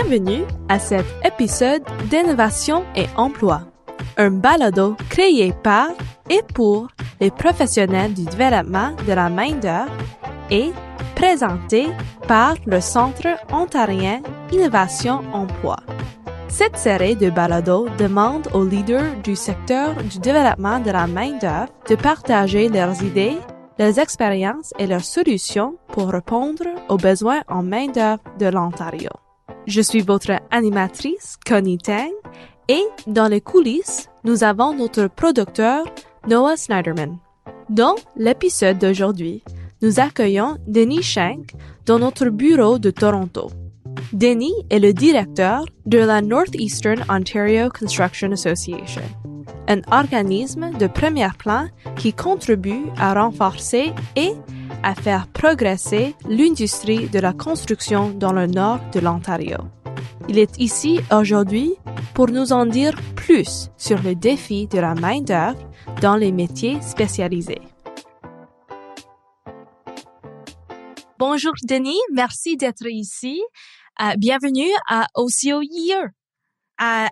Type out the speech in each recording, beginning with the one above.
Bienvenue à cet épisode d'Innovation et Emploi, un balado créé par et pour les professionnels du développement de la main-d'œuvre et présenté par le Centre ontarien Innovation Emploi. Cette série de balados demande aux leaders du secteur du développement de la main-d'œuvre de partager leurs idées, leurs expériences et leurs solutions pour répondre aux besoins en main-d'œuvre de l'Ontario. Je suis votre animatrice, Connie Tang, et dans les coulisses, nous avons notre producteur, Noah Snyderman. Dans l'épisode d'aujourd'hui, nous accueillons Denis Shank dans notre bureau de Toronto. Denis est le directeur de la Northeastern Ontario Construction Association, un organisme de premier plan qui contribue à renforcer et à faire progresser l'industrie de la construction dans le nord de l'Ontario. Il est ici aujourd'hui pour nous en dire plus sur les défis de la main-d'œuvre dans les métiers spécialisés. Bonjour Denis, merci d'être ici. Bienvenue à OCO Year.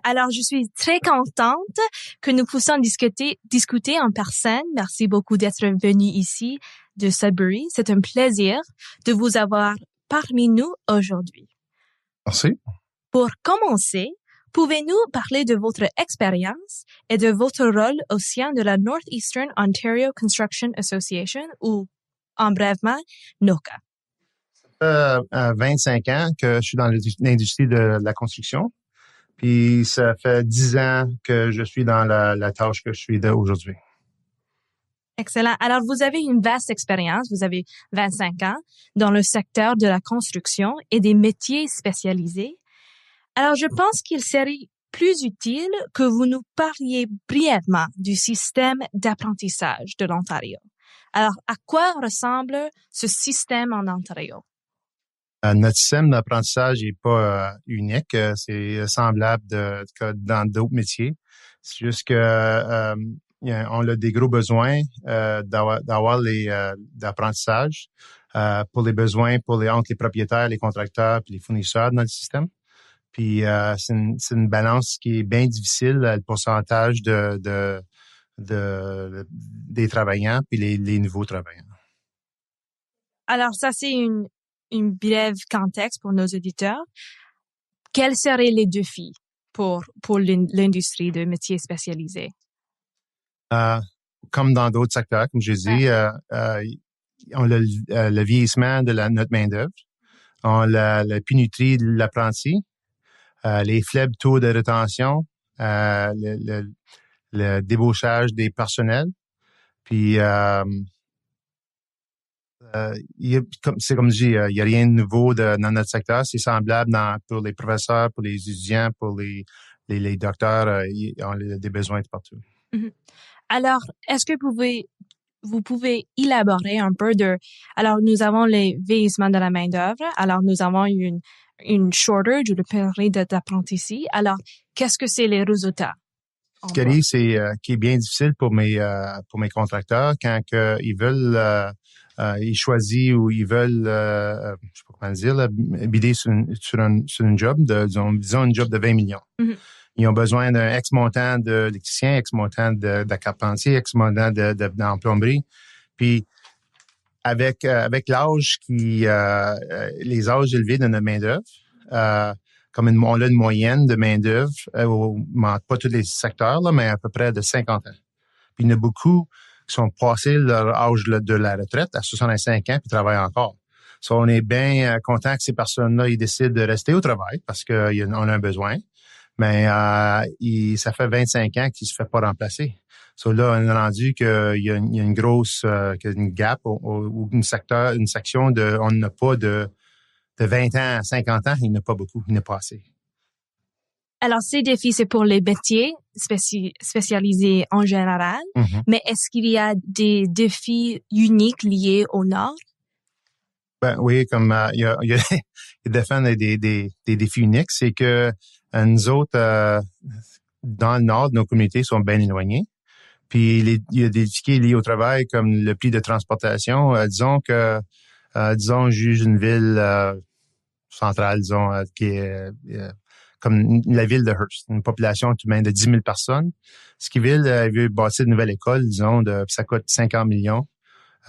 Alors, je suis très contente que nous puissions discuter en personne. Merci beaucoup d'être venu ici de Sudbury. C'est un plaisir de vous avoir parmi nous aujourd'hui. Merci. Pour commencer, pouvez-nous parler de votre expérience et de votre rôle au sein de la Northeastern Ontario Construction Association ou, en brèvement, NOCA? Ça fait 25 ans que je suis dans l'industrie de la construction. Puis ça fait 10 ans que je suis dans la tâche que je suis aujourd'hui. Excellent. Alors, vous avez une vaste expérience, vous avez 25 ans dans le secteur de la construction et des métiers spécialisés. Alors, je pense qu'il serait plus utile que vous nous parliez brièvement du système d'apprentissage de l'Ontario. Alors, à quoi ressemble ce système en Ontario? Notre système d'apprentissage n'est pas unique. C'est semblable dans d'autres métiers. C'est juste que on a des gros besoins d'avoir d'apprentissage pour les besoins entre les propriétaires, les contracteurs et les fournisseurs dans le système. Puis c'est une balance qui est bien difficile, le pourcentage des travailleurs puis les nouveaux travailleurs. Alors, ça, c'est une brève contexte pour nos auditeurs. Quels seraient les défis pour l'industrie de métiers spécialisés? Comme dans d'autres secteurs, comme je dis, on a le vieillissement de notre main-d'œuvre, on a la pénurie de l'apprenti, les faibles taux de rétention, le débauchage des personnels, puis c'est comme je dis, il n'y a rien de nouveau dans notre secteur. C'est semblable pour les professeurs, pour les étudiants, pour les docteurs. On a des besoins de partout. Mm-hmm. Alors, est-ce que vous pouvez élaborer un peu alors, nous avons les vieillissements de la main-d'œuvre. Alors, nous avons une shortage ou le pénurie d'apprentissage. Alors, qu'est-ce que c'est les résultats? Ce qui arrive, c'est qui est bien difficile pour mes contracteurs quand ils veulent ils choisissent ou ils veulent, je sais pas comment dire, bider sur une job disons une job de 20 millions. Mm-hmm. Ils ont besoin d'un X montant d'électricien, X montant de carpentier, X montant en plomberie. Puis avec l'âge les âges élevés de notre main-d'œuvre, comme on a une moyenne de main-d'œuvre, pas tous les secteurs, là, mais à peu près de 50 ans. Puis il y en a beaucoup qui sont passés leur âge de la retraite à 65 ans puis travaillent encore. So, on est bien content que ces personnes-là ils décident de rester au travail parce qu'on a un besoin. Mais ça fait 25 ans qu'il se fait pas remplacer. So, là, on a rendu qu'il y a une grosse une gap ou une section on n'a pas de 20 ans à 50 ans, il n'y en a pas beaucoup, il n'y en a pas assez. Alors, ces défis, c'est pour les métiers spécialisés en général, mm-hmm. Mais est-ce qu'il y a des défis uniques liés au Nord? Ben oui, comme il y a des défis uniques, c'est que nous autres, dans le Nord, nos communautés sont bien éloignées. Puis il y a des défis liés au travail, comme le prix de transportation. Disons, je juge une ville centrale, disons, qui est comme la ville de Hearst, une population tout de même de 10 000 personnes. Skiville veut bâtir une nouvelle école, disons, ça coûte 50 millions.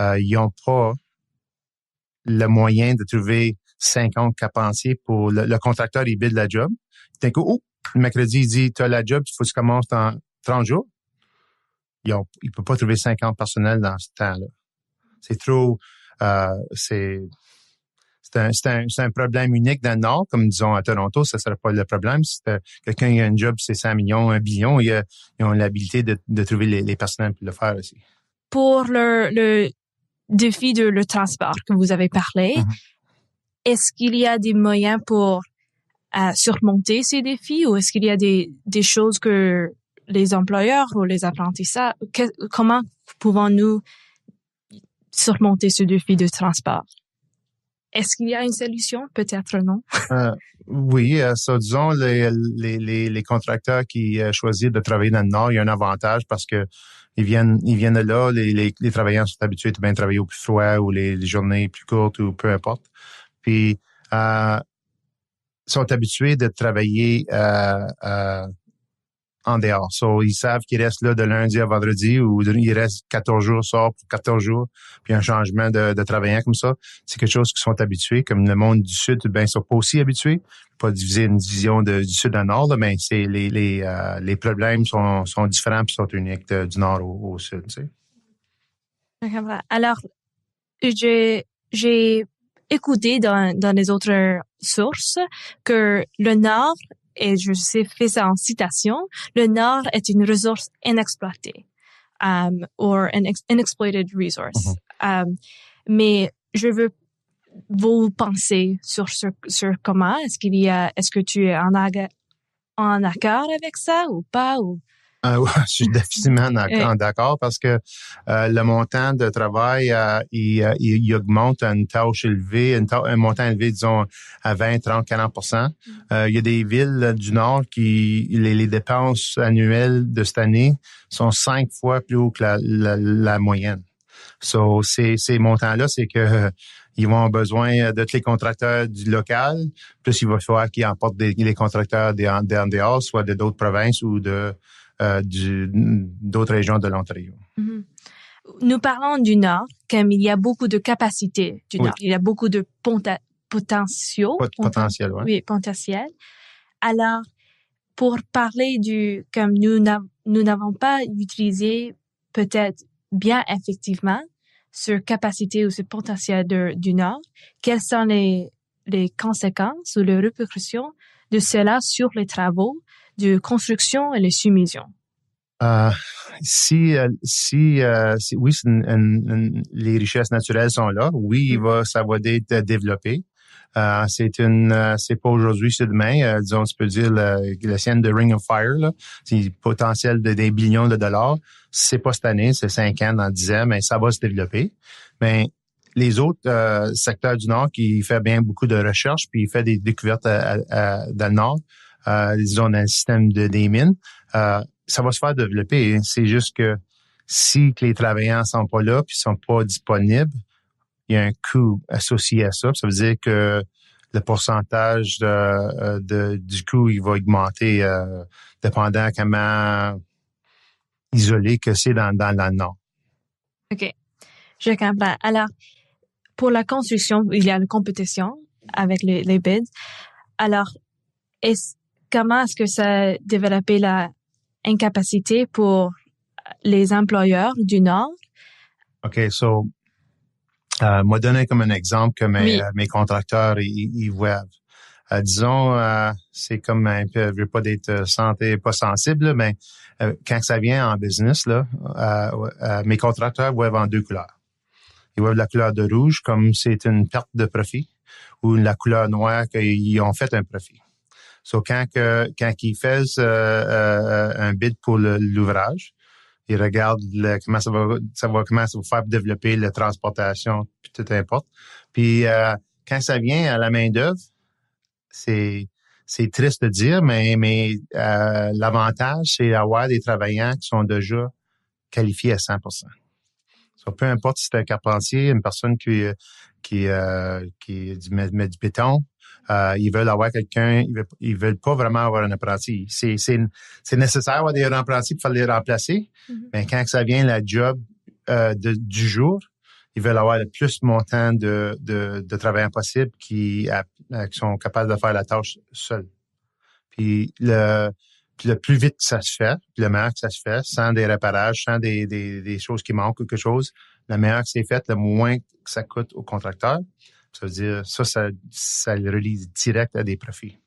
Ils n'ont pas le moyen de trouver 50 capanciers pour le contracteur, il bide la job. D'un coup, le mercredi, il dit, tu as la job, il faut que tu commences dans 30 jours. Il ne peut pas trouver 50 personnels dans ce temps-là. C'est trop, c'est un problème unique dans le Nord, comme disons à Toronto, ça ne serait pas le problème. Si quelqu'un a un job, c'est 100 millions, 1 billion, ils ont l'habilité de trouver les personnels pour le faire aussi. Pour le défi de le transport que vous avez parlé, est-ce qu'il y a des moyens pour surmonter ces défis ou est-ce qu'il y a des choses que les employeurs ou les apprentis, comment pouvons-nous surmonter ce défi de transport? Est-ce qu'il y a une solution? Peut-être non. Oui, disons, les contracteurs qui choisissent de travailler dans le Nord, il y a un avantage parce que ils viennent de là, les travailleurs sont habitués de bien travailler au plus froid ou les journées plus courtes ou peu importe. Puis, sont habitués de travailler en dehors. Ils savent qu'ils restent là de lundi à vendredi ou ils restent 14 jours, sort pour 14 jours, puis un changement de travaillant comme ça. C'est quelque chose qu'ils sont habitués. Comme le monde du Sud, ben, ils sont pas aussi habitués. Pas diviser une division du Sud à Nord, mais c'est les problèmes sont différents puis sont uniques du Nord au Sud, tu sais. Alors, j'ai écouté dans les autres sources que le Nord, et je sais fait ça en citation, le Nord est une ressource inexploitée, or an unexploited resource. Mais je veux vous penser sur comment est-ce que tu es en accord avec ça ou pas ou? Je suis définitivement d'accord parce que le montant de travail il augmente à une tâche élevée, un montant élevé, disons, à 20, 30, 40%. Il y a des villes du Nord qui les dépenses annuelles de cette année sont 5 fois plus haut que la moyenne. Ces montants-là, c'est que ils vont avoir besoin de tous les contracteurs du local, plus il va falloir qu'ils emportent les contracteurs en dehors, soit de d'autres provinces ou d'autres régions de l'Ontario. Nous parlons du Nord, comme il y a beaucoup de capacités du Nord. Il y a beaucoup de potentiel. Oui, potentiel. Alors, pour parler comme nous n'avons pas utilisé peut-être bien effectivement cette capacité ou ce potentiel du Nord, quelles sont les conséquences ou les répercussions de cela sur les travaux de construction et les soumissions? Oui, les richesses naturelles sont là. Oui, ça va être développé. C'est pas aujourd'hui, c'est demain. Disons, tu peux dire la scène de Ring of Fire, là. C'est le potentiel des billions de dollars. C'est pas cette année, c'est 5 ans, dans 10 ans, mais ça va se développer. Mais les autres secteurs du Nord qui fait bien beaucoup de recherches, puis il fait des découvertes dans le Nord, disons dans le système des mines, ça va se faire développer. C'est juste que si les travailleurs sont pas là puis sont pas disponibles, il y a un coût associé à ça. Ça veut dire que le pourcentage du coût, il va augmenter dépendant comment isolé que c'est dans le Nord. OK. Je comprends. Alors, pour la construction, il y a la compétition avec les bids. Alors, comment est-ce que ça a développé la incapacité pour les employeurs du Nord? OK, moi donner comme un exemple que mes contracteurs ils voient. Disons, c'est comme un peu, je veux pas d'être pas sensible, mais quand ça vient en business, là, mes contracteurs voient en 2 couleurs. Ils voient la couleur de rouge comme c'est une perte de profit ou la couleur noire qu'ils ont fait un profit. Quand ils font un bid pour l'ouvrage, ils regardent comment ça va faire développer la transportation, puis tout importe. Puis quand ça vient à la main-d'œuvre, c'est triste de dire, mais l'avantage, c'est d'avoir des travailleurs qui sont déjà qualifiés à 100%. So, peu importe si c'est un carpentier, une personne qui met du béton, ils veulent avoir quelqu'un, ils veulent pas vraiment avoir un apprenti. C'est nécessaire d'avoir des apprentis pour les remplacer, mais quand ça vient la job du jour, ils veulent avoir le plus montant de travail possible qui sont capables de faire la tâche seuls. Puis le plus vite que ça se fait, puis le meilleur que ça se fait, sans des réparages, sans des choses qui manquent ou quelque chose, le meilleur que c'est fait, le moins que ça coûte au contracteur. Ça veut dire, ça le relie direct à des profits.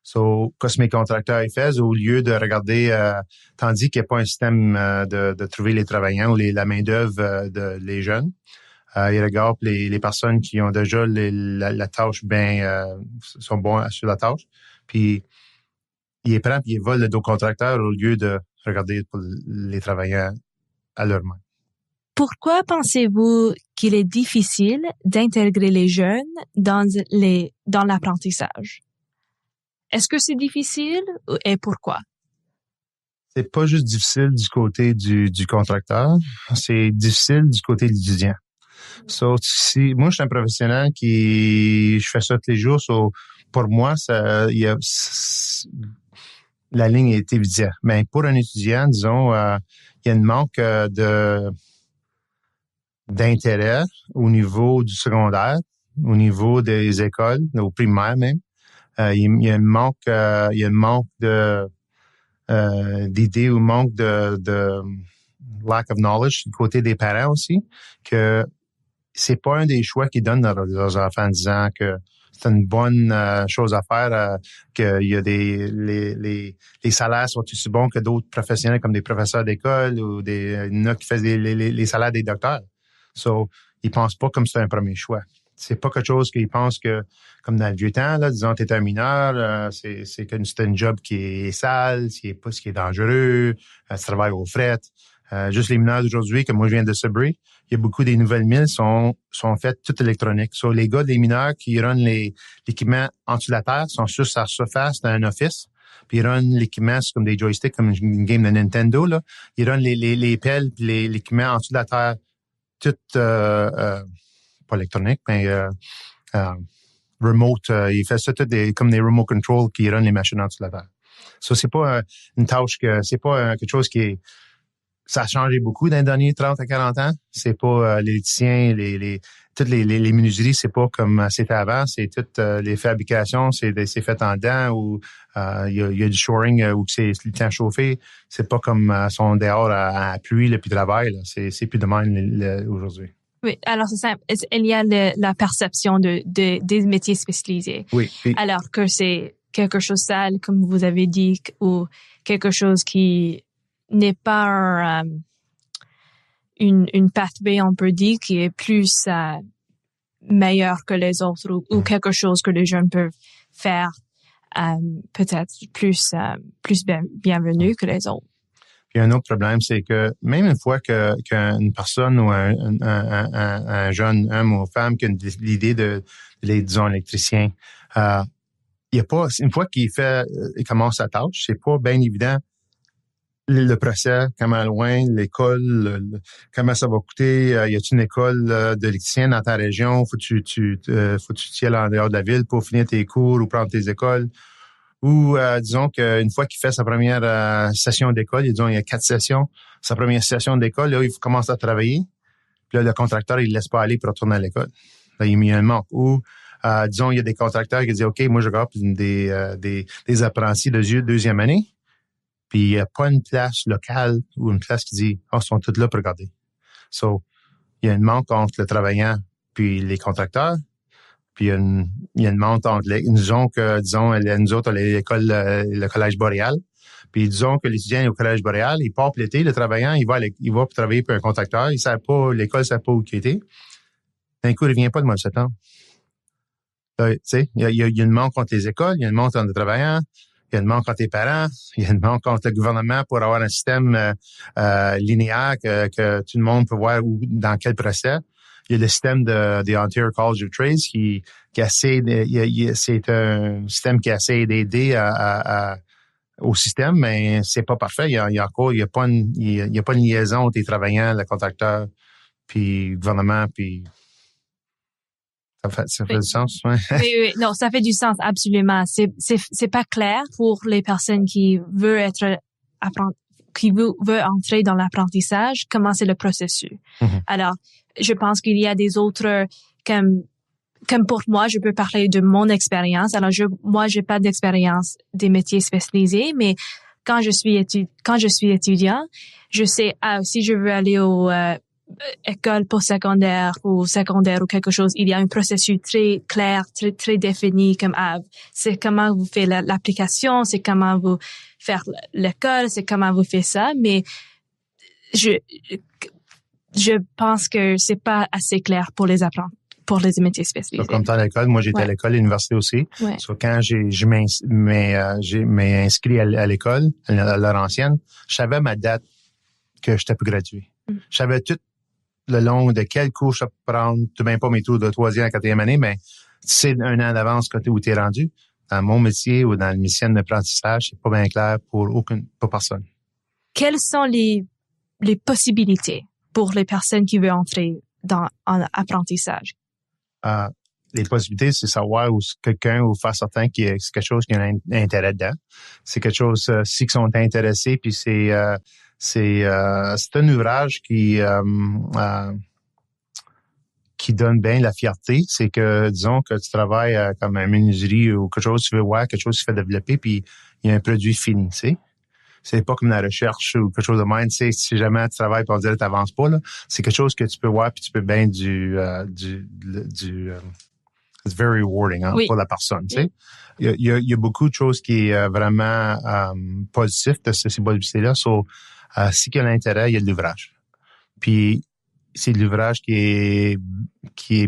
So, qu'est-ce que mes contracteurs font au lieu de regarder, tandis qu'il n'y a pas un système de trouver les travailleurs ou la main-d'œuvre les jeunes, ils regardent les personnes qui ont déjà la tâche sont bons sur la tâche, puis ils les prennent puis ils volent le dos contracteur au lieu de regarder pour les travailleurs à leur main. Pourquoi pensez-vous qu'il est difficile d'intégrer les jeunes dans l'apprentissage? Est-ce que c'est difficile et pourquoi? C'est pas juste difficile du côté du contracteur, c'est difficile du côté de l'étudiant. So, moi, je suis un professionnel je fais ça tous les jours. So, pour moi, la ligne est évidente. Mais pour un étudiant, disons, il y a une manque d'intérêt au niveau du secondaire, au niveau des écoles, au primaire même. Il y a un manque d'idées ou manque de lack of knowledge du côté des parents aussi, que c'est pas un des choix qu'ils donnent à leurs enfants en disant que c'est une bonne chose à faire, qu'il y a les salaires sont aussi bons que d'autres professionnels comme des professeurs d'école ou il y en a qui font les salaires des docteurs. So, ils pensent pas comme c'est un premier choix. C'est pas quelque chose qu'ils pensent que, comme dans le vieux temps, là, disons, t'es un mineur, c'est un job qui est sale, ce qui est dangereux, tu travailles aux frettes. Juste les mineurs d'aujourd'hui, comme moi je viens de Sudbury, il y a beaucoup des nouvelles milles sont faites toutes électroniques. So, les gars des mineurs qui runnent l'équipement en dessous de la terre sont sur sa surface dans un office. Puis ils runnent l'équipement, c'est comme des joysticks, comme une game de Nintendo, là. Ils runnent les pelles puis l'équipement en dessous de la terre, tout pas électronique, mais remote. Ils font ça tout comme des remote control qui runnent les machines en dessous de la terre. So, c'est pas une tâche c'est pas quelque chose qui est. Ça a changé beaucoup dans les derniers 30 à 40 ans. C'est pas les électriciens, toutes les menuiseries, c'est pas comme c'était avant. C'est toutes les fabrications, c'est fait en dents ou il y a du shoring où c'est le temps chauffé. C'est pas comme sont dehors à pluie là, puis travail. C'est plus de même aujourd'hui. Oui, alors c'est simple. Il y a la perception des métiers spécialisés. Oui. Alors que c'est quelque chose de sale, comme vous avez dit, ou quelque chose qui n'est pas une pathway, on peut dire, qui est plus meilleure que les autres ou quelque chose que les jeunes peuvent faire peut-être plus bienvenu que les autres. Puis un autre problème, c'est que même une fois qu'une personne ou un jeune homme ou femme qui a l'idée disons, électricien, il y a pas, une fois qu'il commence sa tâche, c'est pas bien évident le procès, comment loin, l'école, comment ça va coûter, y a-t-il une école d'électricien dans ta région, faut que tu y ailles en dehors de la ville pour finir tes cours ou prendre tes écoles. Ou disons qu'une fois qu'il fait sa première session d'école, il y a 4 sessions, sa première session d'école, là, il commence à travailler. Puis là, le contracteur, il ne laisse pas aller pour retourner à l'école. Là, il y a un manque. Ou disons, il y a des contracteurs qui disent OK, moi je regarde des apprentis de deuxième année. Puis il n'y a pas une place locale ou une place qui dit ils sont tous là pour regarder. So, il y a une manque entre le travaillant puis les contracteurs. Puis il y a une manque entre nous autres, l'école, le collège boréal. Puis disons que l'étudiant est au collège boréal, il part pour l'été, le travaillant, il va travailler pour un contracteur, l'école ne sait pas où il était. D'un coup, il ne revient pas de mois de septembre. Tu sais, il y a une manque entre les écoles, il y a une manque entre les travailleurs, il y a une manque entre les parents, il y a une manque entre le gouvernement pour avoir un système linéaire que tout le monde peut voir dans quel procès. Il y a le système des Ontario College of Trades qui essaie c'est un système qui essaie d'aider au système, mais c'est pas parfait. Il y a pas une liaison entre les travailleurs, le contracteur, puis gouvernement, puis ça fait du sens, ouais. Oui, non, ça fait du sens, absolument. C'est pas clair pour les personnes qui veulent veut entrer dans l'apprentissage, comment c'est le processus. Mm-hmm. Alors, je pense qu'il y a des autres, comme pour moi, je peux parler de mon expérience. Alors, moi, j'ai pas d'expérience des métiers spécialisés, mais quand je suis étudiant, je sais, si je veux aller au école postsecondaire ou secondaire ou quelque chose, il y a un processus très clair, très défini, comme c'est comment vous faites l'application, c'est comment vous faire l'école, c'est comment vous faites ça, mais je pense que c'est pas assez clair pour les apprenants, pour les métiers spécialisés. Comme dans l'école, moi j'étais à l'école, à l'université aussi. Ouais. Quand je m'ai inscrit à l'école, à Laurentienne, je savais ma date que j'étais pour graduer. Je savais tout le long de quel cours je peux prendre, tout bien pas mes tours de 3e à 4e année, mais tu sais un an d'avance où tu es rendu. Dans mon métier ou dans le métier d'apprentissage, c'est pas bien clair pour personne. Quelles sont les possibilités pour les personnes qui veulent entrer en apprentissage? Les possibilités, c'est savoir où quelqu'un ou faire certain qu'il y a quelque chose qui a un intérêt dedans. C'est quelque chose, si ils sont intéressés, puis c'est un ouvrage qui donne bien la fierté. C'est que, disons que tu travailles comme un menuiserie ou quelque chose, tu veux voir quelque chose qui se fait développer, puis il y a un produit fini, tu sais. C'est pas comme la recherche ou quelque chose de même, tu sais, si jamais tu travailles pour dire t'avances pas, là. C'est quelque chose que tu peux voir puis tu peux bien it's very rewarding, hein, pour la personne, tu sais. Il y a beaucoup de choses qui est vraiment positif de ces possibilités-là. Si il y a l'intérêt, il y a de l'ouvrage. Puis c'est l'ouvrage qui est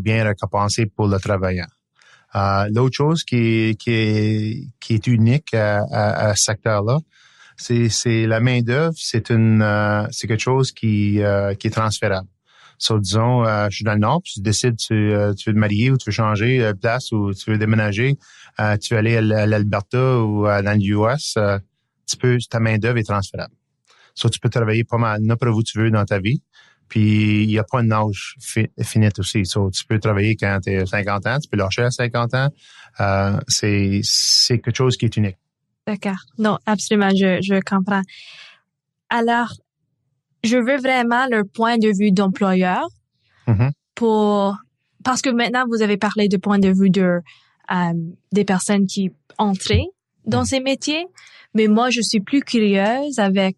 bien récompensé pour le travaillant. L'autre chose qui est unique à ce secteur-là, c'est la main-d'œuvre, c'est quelque chose qui est transférable. Disons, je suis dans le Nord, puis tu décides, tu veux te marier ou tu veux changer de place ou tu veux déménager, tu veux aller à l'Alberta ou dans l'US, ta main-d'œuvre est transférable. Tu peux travailler pas mal n'importe où tu veux dans ta vie. Puis, il n'y a pas une âge finite aussi. Tu peux travailler quand tu es 50 ans, tu peux lâcher à 50 ans. C'est quelque chose qui est unique. D'accord. Non, absolument, je comprends. Alors, je veux vraiment le point de vue d'employeur parce que maintenant, vous avez parlé du point de vue des personnes qui entraient dans ces métiers, mais moi, je suis plus curieuse avec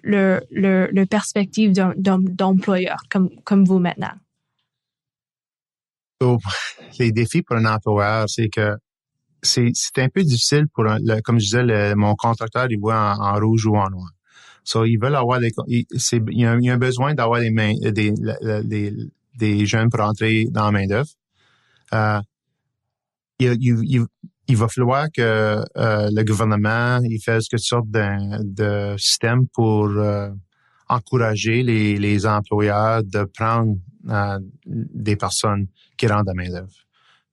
le perspective d'employeur, comme vous maintenant. Les défis pour un employeur, c'est que c'est un peu difficile comme je disais, mon contracteur, il voit en rouge ou en noir. Ils veulent avoir il y a un besoin d'avoir des jeunes pour entrer dans la main-d'œuvre. Il va falloir que le gouvernement il fasse quelque sorte de système pour encourager les employeurs de prendre des personnes qui rentrent dans la main-d'œuvre.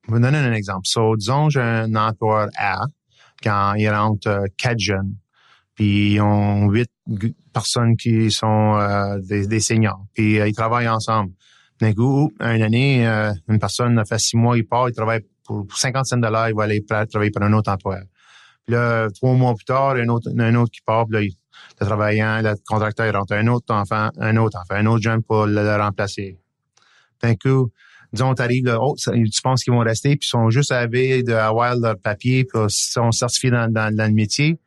Je vais vous donner un exemple. Disons, j'ai un employeur A, quand il rentre 4 jeunes, puis ils ont 8 personnes qui sont des seniors, puis ils travaillent ensemble. D'un coup, une année, une personne a fait 6 mois, il part, il travaille pour 50 cents $, il va aller travailler pour un autre employeur. Puis là, 3 mois plus tard, un autre qui part, puis là, le contracteur, il rentre un autre jeune pour le remplacer. D'un coup, disons, t'arrives là, tu penses qu'ils vont rester, puis ils sont juste à la veille d'avoir leur papier, puis ils sont certifiés dans le métier,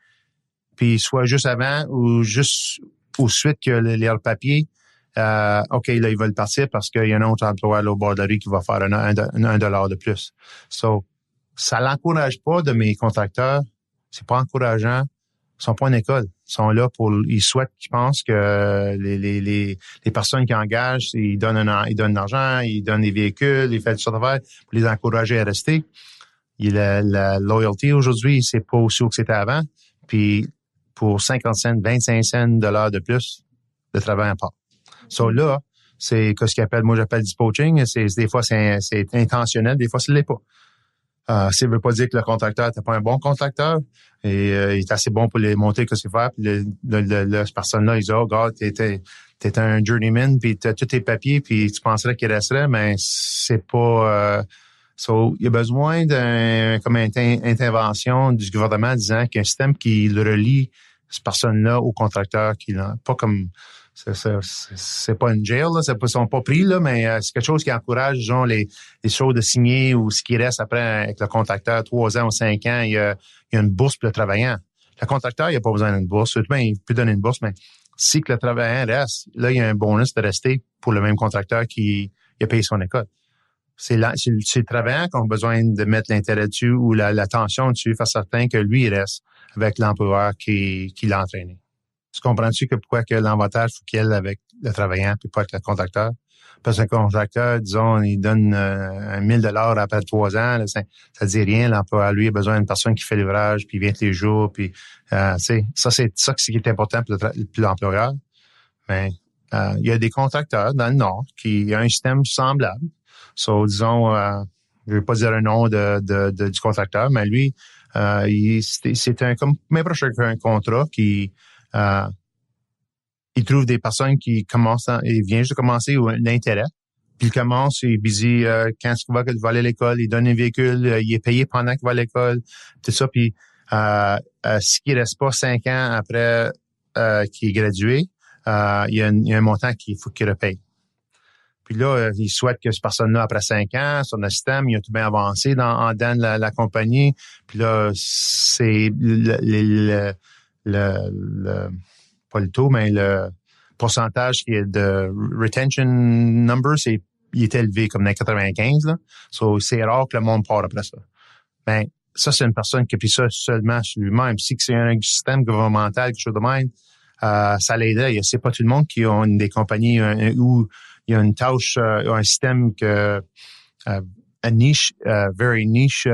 puis soit juste avant ou juste au suite que leur papier, OK, là, ils veulent partir parce qu'il y a un autre employeur au bord de la rue qui va faire un $1 de plus. Ça l'encourage pas de mes contracteurs. C'est pas encourageant. Ils sont pas en école. Ils sont là ils souhaitent, je pense, que les personnes qui engagent, ils donnent de l'argent, ils donnent des véhicules, ils font toutes sortes d'affaires pour les encourager à rester. La loyauté aujourd'hui, c'est pas aussi haut que c'était avant. Puis, pour 50 cents, 25 cents $ de plus, le travail en part. Là, c'est ce qu'on appelle, moi j'appelle du poaching. Des fois, c'est intentionnel, des fois, ce l'est pas. Ça ne veut pas dire que le contracteur n'était pas un bon contracteur. Et il est assez bon pour les monter que c'est faire. Puis cette personne-là, il dit, oh, gars, t'es un journeyman, puis t'as tous tes papiers, puis tu penserais qu'il resterait, mais c'est pas... il y a besoin comme intervention du gouvernement disant qu'il y a un système qui le relie, cette personne-là, au contracteur, pas comme... C'est pas une jail, là, ils sont pas pris, là, mais c'est quelque chose qui encourage, disons, les choses de signer ou ce qui reste après avec le contracteur, 3 ans ou 5 ans, il y a une bourse pour le travaillant. Le contracteur, il n'a pas besoin d'une bourse. Il peut donner une bourse, mais si que le travaillant reste, là, il y a un bonus de rester pour le même contracteur qui a payé son école. C'est le travaillant qui a besoin de mettre l'intérêt dessus ou l'attention dessus, faire certain que lui, il reste avec l'employeur qui l'a entraîné. Tu comprends-tu que pourquoi que l'avantage faut qu'il y ait avec le travaillant puis pas avec le contracteur? Parce qu'un contracteur, disons, il donne $1,000 après 3 ans, là, ça dit rien. L'employeur, lui, a besoin d'une personne qui fait l'ouvrage, puis vient tous les jours, puis c'est ça qui est important pour l'employeur. Mais il y a des contracteurs dans le Nord qui ont un système semblable. Disons, je vais pas dire un nom du contracteur, mais lui, c'est comme même proche qu'un contrat qui il trouve des personnes qui commencent, il vient juste de commencer l'intérêt. Puis il commence, il est busy quand il va aller à l'école, il donne un véhicule, il est payé pendant qu'il va à l'école, tout ça. Puis ce qui reste pas 5 ans après qu'il est gradué, il y a un montant qu'il faut qu'il repaye. Puis là, il souhaite que cette personne-là, après 5 ans, son système, il a tout bien avancé dans la compagnie. Puis là, c'est pas le taux, mais le pourcentage qui est de retention number, il est élevé, comme dans les 95, là. C'est rare que le monde part après ça. Ben, ça, c'est une personne qui a pris ça seulement sur lui-même. Si c'est un système gouvernemental, quelque chose de même, ça l'aiderait. C'est pas tout le monde qui a des compagnies où il y a une tâche, un système un niche, very niche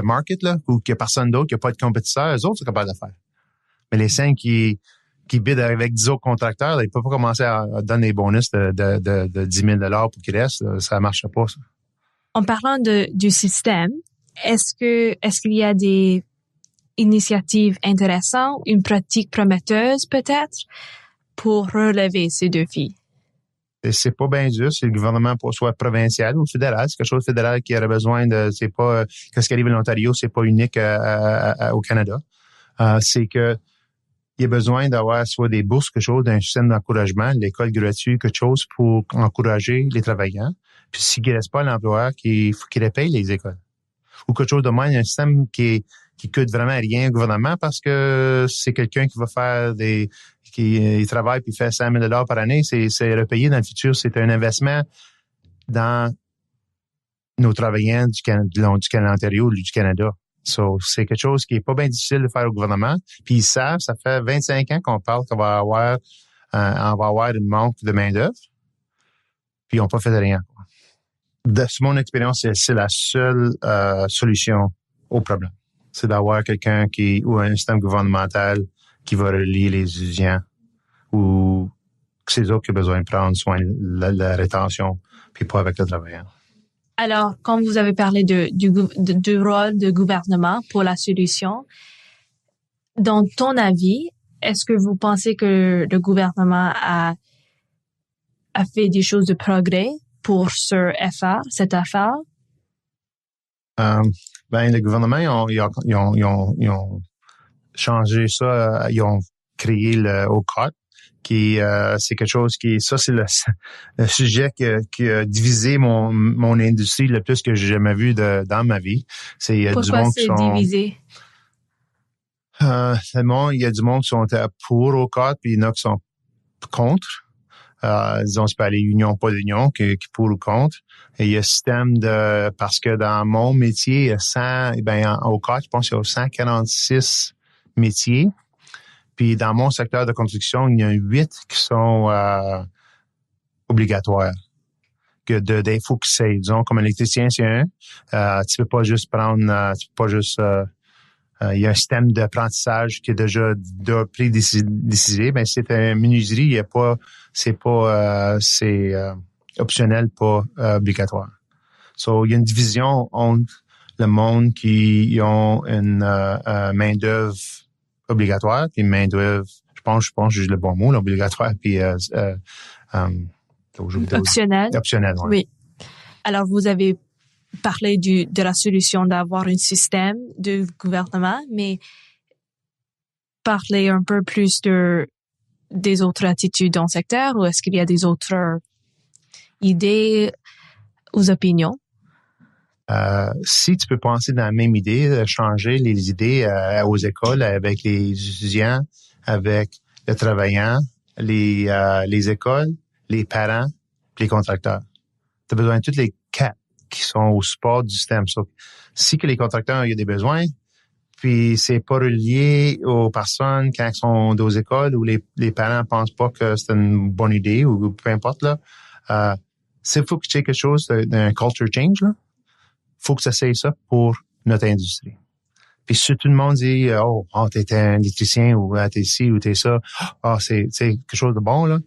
market, là, où il n'y a personne d'autre, qu'il n'y a pas de compétiteurs, eux autres sont capables de faire. Mais les 5 qui bident avec 10 autres contracteurs, là, ils peuvent pas commencer à donner des bonus de 10 000 $ pour qu'ils restent. Là, ça marche pas, ça. En parlant du système, est-ce qu'il y a des initiatives intéressantes, une pratique prometteuse peut-être, pour relever ces défis? C'est pas bien dur, c'est le gouvernement soit provincial ou fédéral, c'est quelque chose de fédéral qui aurait besoin de, c'est pas, qu'est-ce qui arrive à l'Ontario, c'est pas unique au Canada. C'est que il y a besoin d'avoir soit des bourses, quelque chose, d'un système d'encouragement, l'école gratuite, quelque chose pour encourager les travailleurs. Puis s'il ne reste pas l'employeur, il faut qu'il paye les écoles. Ou quelque chose de même, un système qui coûte vraiment rien au gouvernement parce que c'est quelqu'un qui va faire il travaille puis fait 5 000 $ par année, c'est repayé dans le futur. C'est un investissement dans nos travailleurs du Canada, Ontario, du Canada. C'est quelque chose qui est pas bien difficile de faire au gouvernement. Puis ils savent, ça fait 25 ans qu'on parle qu'on va avoir, on va avoir une manque de main-d'œuvre. Puis ils n'ont pas fait de rien. De mon expérience, c'est la seule solution au problème. C'est d'avoir quelqu'un ou un système gouvernemental qui va relier les étudiants ou que c'est eux qui ont besoin de prendre soin de la rétention, puis pas avec le travailleur. Alors, quand vous avez parlé du rôle du gouvernement pour la solution, dans ton avis, est-ce que vous pensez que le gouvernement a fait des choses de progrès pour cette affaire? Le gouvernement, ils ont changé ça, ils ont créé le OCOT, qui c'est quelque chose ça c'est le sujet qui a divisé mon industrie le plus que j'ai jamais vu dans ma vie. Pourquoi c'est divisé? Il y a du monde qui sont pour OCOT, puis il y en a qui sont contre. Disons, c'est pas les unions, pas l'union, qui pour ou contre. Et il y a un système parce que dans mon métier, il y a 100, en OCOT, je pense qu'il y a 146 métiers. Puis dans mon secteur de construction, il y a 8 qui sont obligatoires. Il faut que c'est, disons, comme un électricien, c'est un. Tu peux pas juste prendre, il y a un système d'apprentissage qui est déjà prédécisé. Ben, c'est une menuiserie, c'est optionnel, pas obligatoire. Il y a une division entre le monde qui ont une main-d'œuvre obligatoire, puis une main-d'œuvre, je pense j'ai le bon mot, là, obligatoire, puis optionnel. Optionnel, ouais. Oui. Alors, vous avez parlé de la solution d'avoir un système de gouvernement, mais parler un peu plus des autres attitudes dans le secteur, ou est-ce qu'il y a des autres idées ou opinions? Si tu peux penser dans la même idée, changer les idées aux écoles avec les étudiants, avec les travailleurs, les écoles, les parents, les contracteurs. Tu as besoin de tous les quatre qui sont au support du système. So, si que les contracteurs il y a des besoins, puis c'est pas relié aux personnes quand ils sont aux écoles ou les parents pensent pas que c'est une bonne idée ou peu importe là, s'il faut que tu aies quelque chose d'un culture change là, faut que tu essayes ça pour notre industrie. Puis si tout le monde dit t'es un électricien ou t'es ci ou t'es ça, c'est quelque chose de bon là,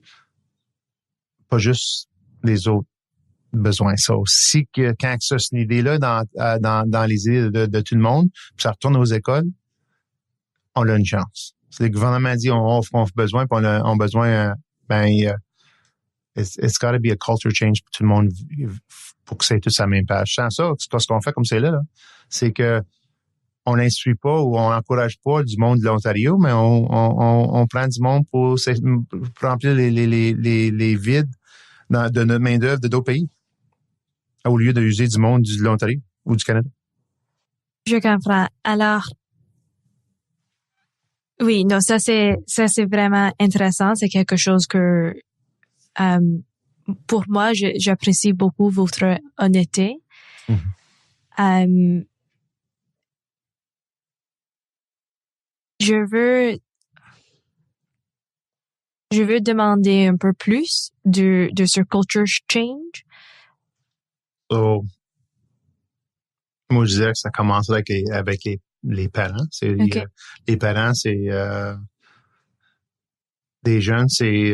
pas juste les autres besoins. Ça aussi que quand ça c'est une idée là dans les idées de tout le monde, puis ça retourne aux écoles, on a une chance. Si le gouvernement dit on a besoin, puis on a besoin, it's got to be a culture change pour tout le monde pour que c'est tous à la même page. Sans ça, ce qu'on fait comme c'est là, c'est que on n'instruit pas ou on n'encourage pas du monde de l'Ontario, mais on prend du monde pour remplir les vides de notre main-d'œuvre de d'autres pays, au lieu d'user du monde de l'Ontario ou du Canada. Je comprends. Alors, oui, non, ça c'est vraiment intéressant. C'est quelque chose que, pour moi, j'apprécie beaucoup votre honnêteté. Mm-hmm. Je veux demander un peu plus de ce culture change. So, moi, je dirais que ça commence avec les parents. Okay. Les parents, c'est des jeunes, c'est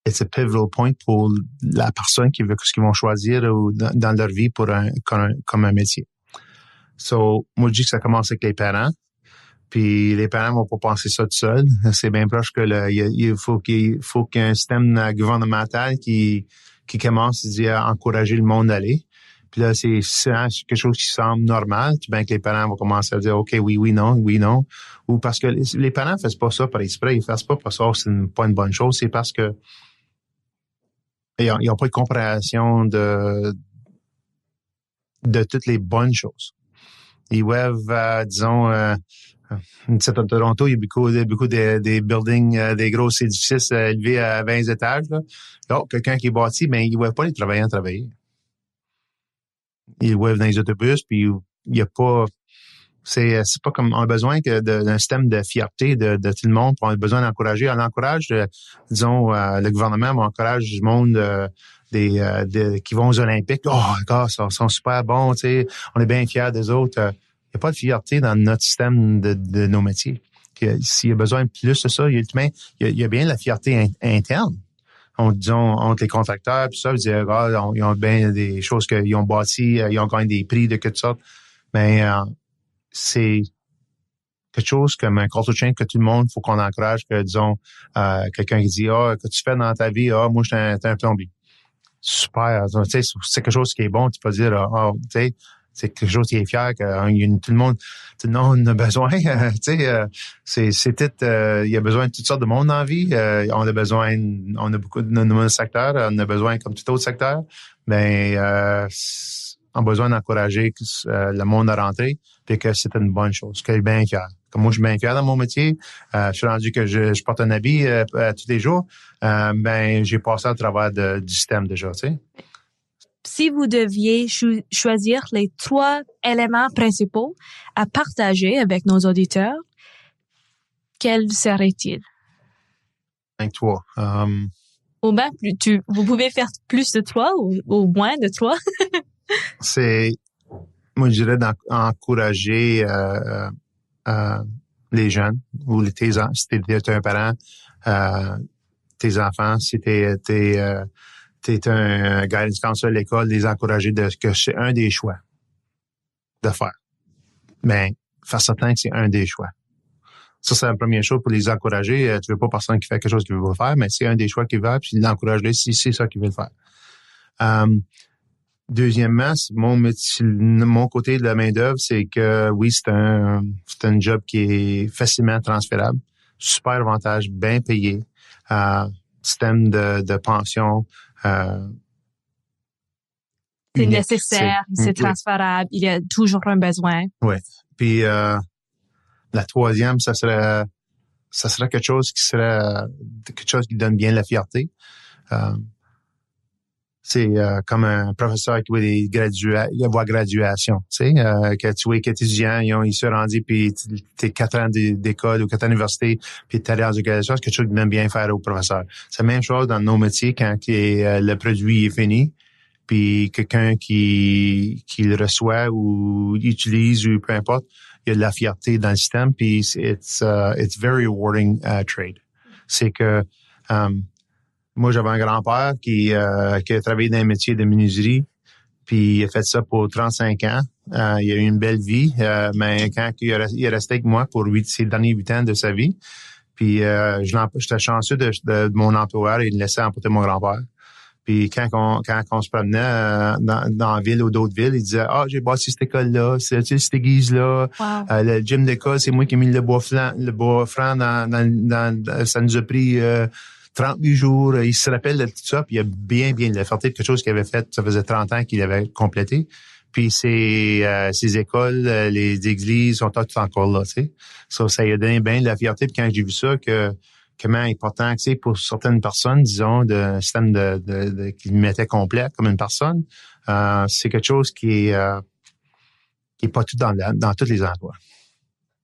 it's a pivotal point pour la personne qui veut ce qu'ils vont choisir dans leur vie comme un métier. So, moi, je dis que ça commence avec les parents. Puis les parents vont pas penser ça tout seuls. C'est bien proche que il faut qu'il y ait un système gouvernemental qui commence à encourager le monde d'aller. Puis là, c'est quelque chose qui semble normal. Puis bien que les parents vont commencer à dire OK, oui, non. Ou parce que les parents ne font pas ça par esprit. Ils ne font pas ça, c'est pas une bonne chose. C'est parce que ils n'ont pas de compréhension de toutes les bonnes choses. Ils doivent, disons, à Toronto, il y a beaucoup des buildings, des gros édifices élevés à 20 étages. Là, quelqu'un qui est bâti, ben, il ne voit pas les travailleurs travailler. Ils voient dans les autobus, puis il n'y a pas... C'est pas comme... On a besoin d'un système de fierté de tout le monde, puis on a besoin d'encourager. On encourage, disons, le gouvernement encourage du monde qui vont aux Olympiques. Oh, regarde, ils sont super bons, tu sais, on est bien fiers des autres. Il n'y a pas de fierté dans notre système de nos métiers. S'il y a besoin de plus de ça, il y a bien la fierté interne. Entre les contracteurs, puis ça, ils disent, ils ont bien des choses qu'ils ont bâties, ils ont gagné des prix de quelque sorte. Mais c'est quelque chose comme un culture change que tout le monde, faut qu'on encourage que, disons, quelqu'un qui dit, que tu fais dans ta vie, moi, je suis un plombier. Super, tu sais, c'est quelque chose qui est bon, tu peux dire, tu sais, c'est quelque chose qui est fier que tout le monde a besoin. Tu sais, c'est peut-être il y a besoin de toutes sortes de monde dans la vie. On a beaucoup de secteurs, on a besoin comme tout autre secteur, mais on a besoin d'encourager le monde à rentrer, puis que c'est une bonne chose, que je suis bien fier. Comme moi, je suis bien fier dans mon métier. Je suis rendu que je porte un habit tous les jours. Ben, j'ai passé à travers du système déjà, tu sais. Si vous deviez choisir les 3 éléments principaux à partager avec nos auditeurs, quels seraient-ils? 3. Ou bien, vous pouvez faire plus de 3 ou moins de 3. Moi, je dirais d'encourager les jeunes ou si t'es un parent, tes enfants, si t'es t'es un guidance counselor à l'école, les encourager que c'est un des choix de faire. Mais faire certain que c'est un des choix. Ça, c'est la première chose pour les encourager. Tu veux pas personne qui fait quelque chose qu'il veut pas faire, mais c'est un des choix qu'il veut, puis l'encourager si c'est ça qu'il veut faire. Deuxièmement, mon côté de la main-d'œuvre, c'est que oui, c'est un job qui est facilement transférable, super avantage, bien payé, système de pension. C'est nécessaire, c'est transférable, il y a toujours un besoin. Oui. Puis la troisième, ça serait quelque chose qui donne bien la fierté. C'est comme un professeur qui voit voit graduation, tu sais, que tu vois qu'étudiants, ils se rendus puis t'es 4 ans d'école ou 4 ans d'université puis t'es allé dans une graduation, c'est quelque chose qui donne bien faire au professeur. C'est la même chose dans nos métiers quand le produit est fini. Puis quelqu'un qui le reçoit ou utilise ou peu importe, il y a de la fierté dans le système, puis it's very rewarding trade. C'est que moi j'avais un grand-père qui a travaillé dans un métier de menuiserie, puis il a fait ça pour 35 ans. Il a eu une belle vie, mais quand il est resté avec moi pour ses derniers 8 ans de sa vie, puis j'étais chanceux de mon employeur, il me laissait emporter mon grand-père. Puis quand on se promenait dans la ville ou d'autres villes, il disait j'ai bâti cette école-là, cette église-là, wow. Le gym d'école, c'est moi qui ai mis le bois franc dans ça nous a pris 38 jours. Il se rappelle de tout ça, puis il a bien la fierté de quelque chose qu'il avait fait, ça faisait 30 ans qu'il avait complété. Puis ces écoles, les églises sont toutes encore là, tu sais. Ça a donné bien de la fierté. Puis quand j'ai vu ça, comment important que c'est pour certaines personnes, disons, de système qui le mettait complet comme une personne, c'est quelque chose qui est pas tout dans tous les endroits.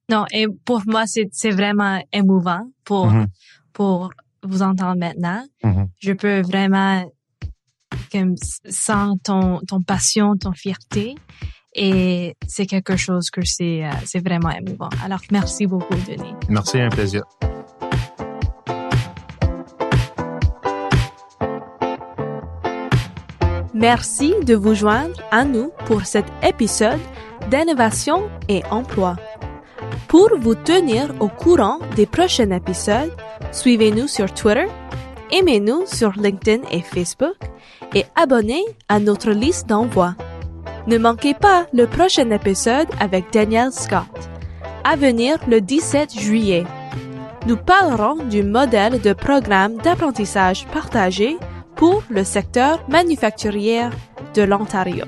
Non, et pour moi, c'est vraiment émouvant pour vous entendre maintenant. Mm-hmm. Je peux vraiment sentir ton passion, ton fierté, et c'est quelque chose que c'est vraiment émouvant. Alors, merci beaucoup, Denis. Merci, un plaisir. Merci de vous joindre à nous pour cet épisode d'Innovation et Emploi. Pour vous tenir au courant des prochains épisodes, suivez-nous sur Twitter, aimez-nous sur LinkedIn et Facebook et abonnez à notre liste d'envoi. Ne manquez pas le prochain épisode avec Daniel Scott, à venir le 17 juillet. Nous parlerons du modèle de programme d'apprentissage partagé pour le secteur manufacturier de l'Ontario.